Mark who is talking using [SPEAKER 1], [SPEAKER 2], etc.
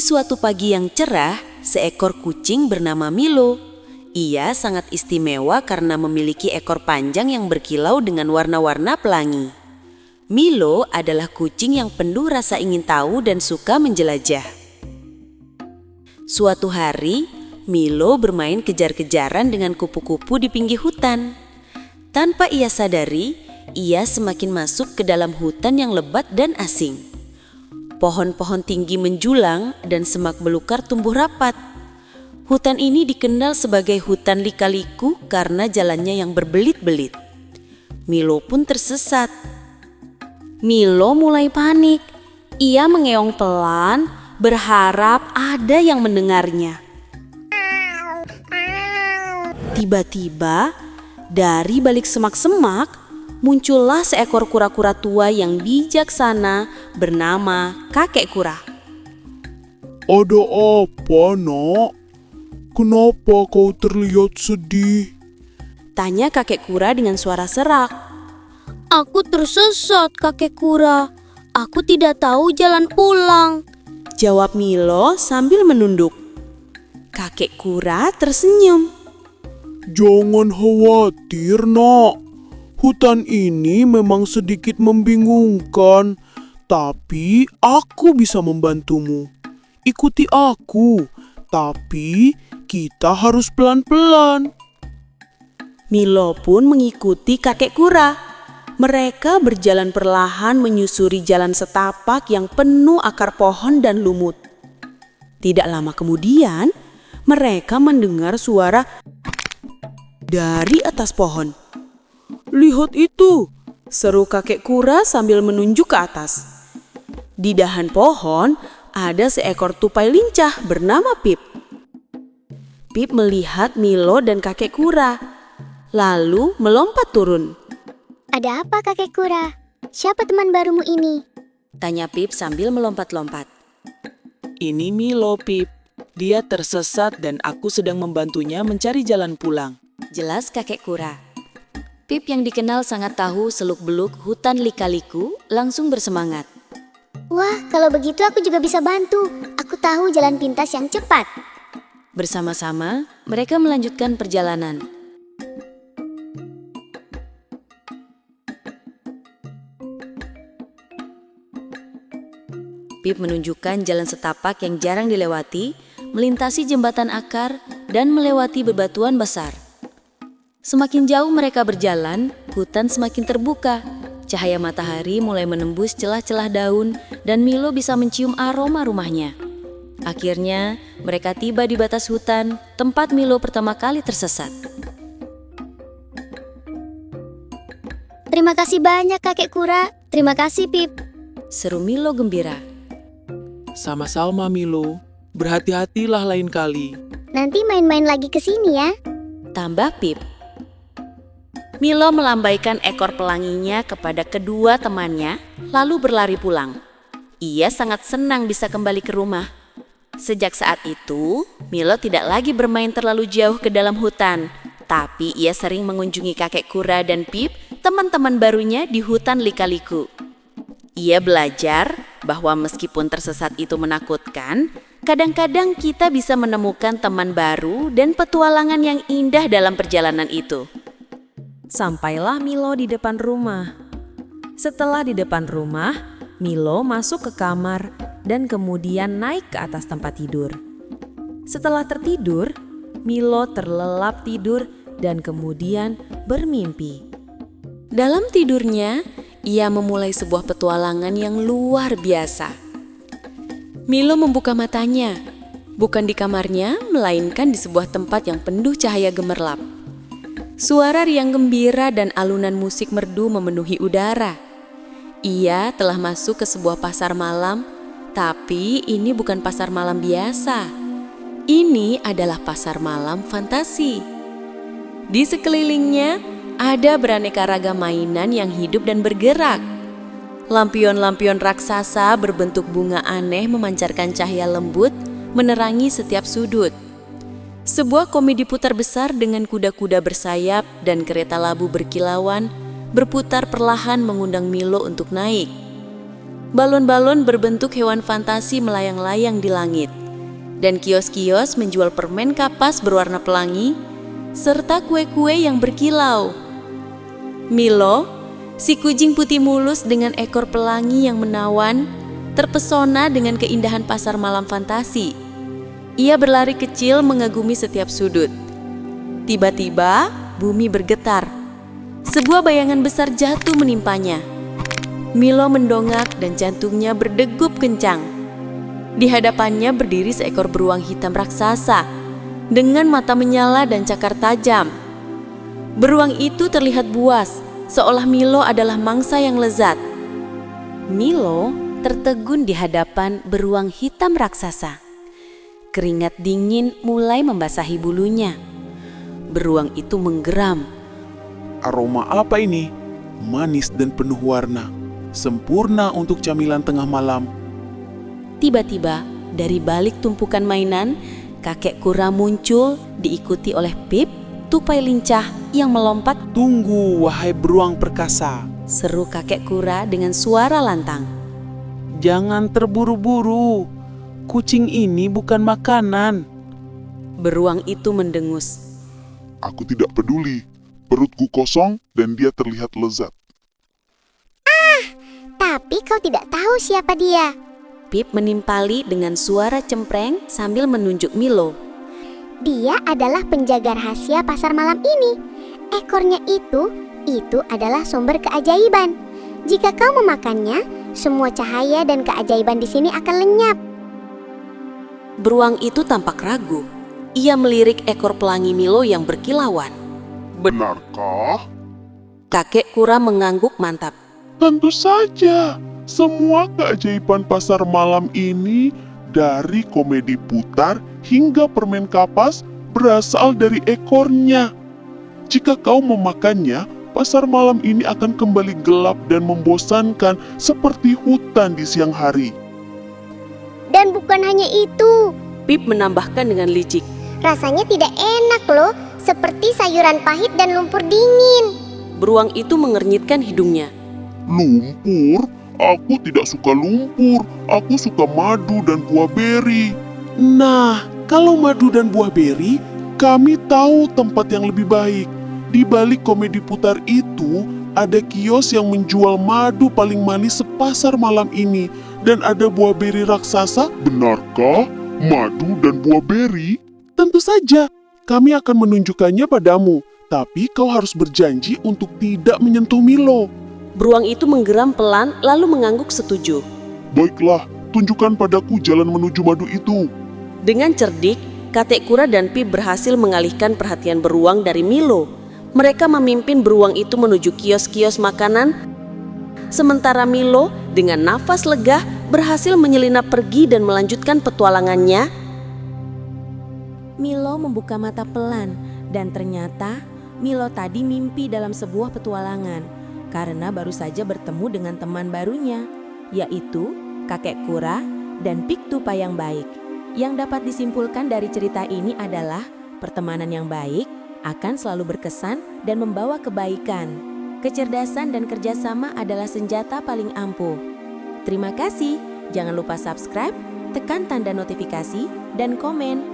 [SPEAKER 1] suatu pagi yang cerah, seekor kucing bernama Milo. Ia sangat istimewa karena memiliki ekor panjang yang berkilau dengan warna-warna pelangi. Milo adalah kucing yang penuh rasa ingin tahu dan suka menjelajah. Suatu hari, Milo bermain kejar-kejaran dengan kupu-kupu di pinggir hutan. Tanpa ia sadari, ia semakin masuk ke dalam hutan yang lebat dan asing. Pohon-pohon tinggi menjulang dan semak belukar tumbuh rapat. Hutan ini dikenal sebagai hutan lika-liku karena jalannya yang berbelit-belit. Milo pun tersesat.
[SPEAKER 2] Milo mulai panik. Ia mengeong pelan, berharap ada yang mendengarnya. Tiba-tiba, dari balik semak-semak, muncullah seekor kura-kura tua yang bijaksana bernama Kakek Kura.
[SPEAKER 3] Ada apa, Nak? Kenapa kau terlihat sedih?
[SPEAKER 2] Tanya Kakek Kura dengan suara serak. Aku tersesat, Kakek Kura. Aku tidak tahu jalan pulang, jawab Milo sambil menunduk. Kakek Kura tersenyum.
[SPEAKER 3] Jangan khawatir, Nak. Hutan ini memang sedikit membingungkan, tapi aku bisa membantumu. Ikuti aku, tapi kita harus pelan-pelan.
[SPEAKER 2] Milo pun mengikuti Kakek Kura. Mereka berjalan perlahan menyusuri jalan setapak yang penuh akar pohon dan lumut. Tidak lama kemudian, mereka mendengar suara dari atas pohon. Lihat itu, seru Kakek Kura sambil menunjuk ke atas. Di dahan pohon ada seekor tupai lincah bernama Pip. Pip melihat Milo dan Kakek Kura, lalu melompat turun.
[SPEAKER 4] Ada apa, Kakek Kura? Siapa teman barumu ini?
[SPEAKER 1] Tanya Pip sambil melompat-lompat.
[SPEAKER 5] Ini Milo, Pip. Dia tersesat dan aku sedang membantunya mencari jalan pulang.
[SPEAKER 1] Jelas Kakek Kura. Pip yang dikenal sangat tahu seluk-beluk hutan lika-liku langsung bersemangat.
[SPEAKER 4] Wah, kalau begitu aku juga bisa bantu. Aku tahu jalan pintas yang cepat.
[SPEAKER 1] Bersama-sama, mereka melanjutkan perjalanan. Pip menunjukkan jalan setapak yang jarang dilewati, melintasi jembatan akar, dan melewati bebatuan besar. Semakin jauh mereka berjalan, hutan semakin terbuka. Cahaya matahari mulai menembus celah-celah daun, dan Milo bisa mencium aroma rumahnya. Akhirnya, mereka tiba di batas hutan, tempat Milo pertama kali tersesat.
[SPEAKER 4] Terima kasih banyak, Kakek Kura. Terima kasih, Pip.
[SPEAKER 1] Seru Milo gembira.
[SPEAKER 5] Sama-sama, Milo. Berhati-hatilah lain kali.
[SPEAKER 4] Nanti main-main lagi ke sini ya.
[SPEAKER 1] Tambah Pip. Milo melambaikan ekor pelanginya kepada kedua temannya, lalu berlari pulang. Ia sangat senang bisa kembali ke rumah. Sejak saat itu, Milo tidak lagi bermain terlalu jauh ke dalam hutan, tapi ia sering mengunjungi Kakek Kura dan Pip, teman-teman barunya di hutan lika-liku. Ia belajar bahwa meskipun tersesat itu menakutkan, kadang-kadang kita bisa menemukan teman baru dan petualangan yang indah dalam perjalanan itu.
[SPEAKER 2] Sampailah Milo di depan rumah. Setelah di depan rumah, Milo masuk ke kamar dan kemudian naik ke atas tempat tidur. Setelah tertidur, Milo terlelap tidur dan kemudian bermimpi. Dalam tidurnya, ia memulai sebuah petualangan yang luar biasa. Milo membuka matanya, bukan di kamarnya, melainkan di sebuah tempat yang penuh cahaya gemerlap. Suara riang gembira dan alunan musik merdu memenuhi udara. Ia telah masuk ke sebuah pasar malam, tapi ini bukan pasar malam biasa. Ini adalah pasar malam fantasi. Di sekelilingnya ada beraneka ragam mainan yang hidup dan bergerak. Lampion-lampion raksasa berbentuk bunga aneh memancarkan cahaya lembut menerangi setiap sudut. Sebuah komedi putar besar dengan kuda-kuda bersayap dan kereta labu berkilauan berputar perlahan mengundang Milo untuk naik.
[SPEAKER 1] Balon-balon berbentuk hewan fantasi melayang-layang di langit. Dan kios-kios menjual permen kapas berwarna pelangi, serta kue-kue yang berkilau. Milo, si kucing putih mulus dengan ekor pelangi yang menawan, terpesona dengan keindahan pasar malam fantasi. Ia berlari kecil mengagumi setiap sudut. Tiba-tiba, bumi bergetar. Sebuah bayangan besar jatuh menimpanya. Milo mendongak dan jantungnya berdegup kencang. Di hadapannya berdiri seekor beruang hitam raksasa dengan mata menyala dan cakar tajam. Beruang itu terlihat buas, seolah Milo adalah mangsa yang lezat. Milo tertegun di hadapan beruang hitam raksasa. Keringat dingin mulai membasahi bulunya. Beruang itu menggeram.
[SPEAKER 3] Aroma apa ini? Manis dan penuh warna. Sempurna untuk camilan tengah malam.
[SPEAKER 1] Tiba-tiba, dari balik tumpukan mainan, kakek kura muncul diikuti oleh Pip, tupai lincah yang melompat.
[SPEAKER 3] Tunggu, wahai beruang perkasa.
[SPEAKER 1] Seru kakek kura dengan suara lantang.
[SPEAKER 3] Jangan terburu-buru. Kucing ini bukan makanan.
[SPEAKER 1] Beruang itu mendengus.
[SPEAKER 6] Aku tidak peduli. Perutku kosong dan dia terlihat lezat.
[SPEAKER 4] Tapi kau tidak tahu siapa dia.
[SPEAKER 1] Pip menimpali dengan suara cempreng sambil menunjuk Milo.
[SPEAKER 4] Dia adalah penjaga rahasia pasar malam ini. Ekornya itu adalah sumber keajaiban. Jika kau memakannya, semua cahaya dan keajaiban di sini akan lenyap.
[SPEAKER 1] Beruang itu tampak ragu. Ia melirik ekor pelangi Milo yang berkilauan.
[SPEAKER 6] Benarkah?
[SPEAKER 1] Kakek kura mengangguk mantap.
[SPEAKER 6] Tentu saja. Semua keajaiban pasar malam ini, dari komedi putar hingga permen kapas, berasal dari ekornya. Jika kau memakannya, pasar malam ini akan kembali gelap dan membosankan seperti hutan di siang hari.
[SPEAKER 4] Dan bukan hanya itu,
[SPEAKER 1] Pip menambahkan dengan licik.
[SPEAKER 4] rasanya tidak enak loh, seperti sayuran pahit dan lumpur dingin.
[SPEAKER 1] Beruang itu mengernyitkan hidungnya.
[SPEAKER 6] Lumpur? Aku tidak suka lumpur. Aku suka madu dan buah beri.
[SPEAKER 3] Nah, kalau madu dan buah beri, kami tahu tempat yang lebih baik. Di balik komedi putar itu, ada kios yang menjual madu paling manis sepasar malam ini. Dan ada buah beri raksasa.
[SPEAKER 6] Benarkah? Madu dan buah beri?
[SPEAKER 3] Tentu saja, kami akan menunjukkannya padamu. Tapi kau harus berjanji untuk tidak menyentuh Milo.
[SPEAKER 1] Beruang itu menggeram pelan lalu mengangguk setuju.
[SPEAKER 6] Baiklah, tunjukkan padaku jalan menuju madu itu.
[SPEAKER 1] Dengan cerdik, kakek kura dan Pip berhasil mengalihkan perhatian beruang dari Milo. Mereka memimpin beruang itu menuju kios-kios makanan. Sementara Milo dengan nafas lega berhasil menyelinap pergi dan melanjutkan petualangannya.
[SPEAKER 2] Milo membuka mata pelan dan ternyata Milo tadi mimpi dalam sebuah petualangan karena baru saja bertemu dengan teman barunya, yaitu kakek kura dan Pik tupai yang baik. Yang dapat disimpulkan dari cerita ini adalah pertemanan yang baik akan selalu berkesan dan membawa kebaikan. Kecerdasan dan kerjasama adalah senjata paling ampuh. Terima kasih, jangan lupa subscribe, tekan tanda notifikasi, dan komen.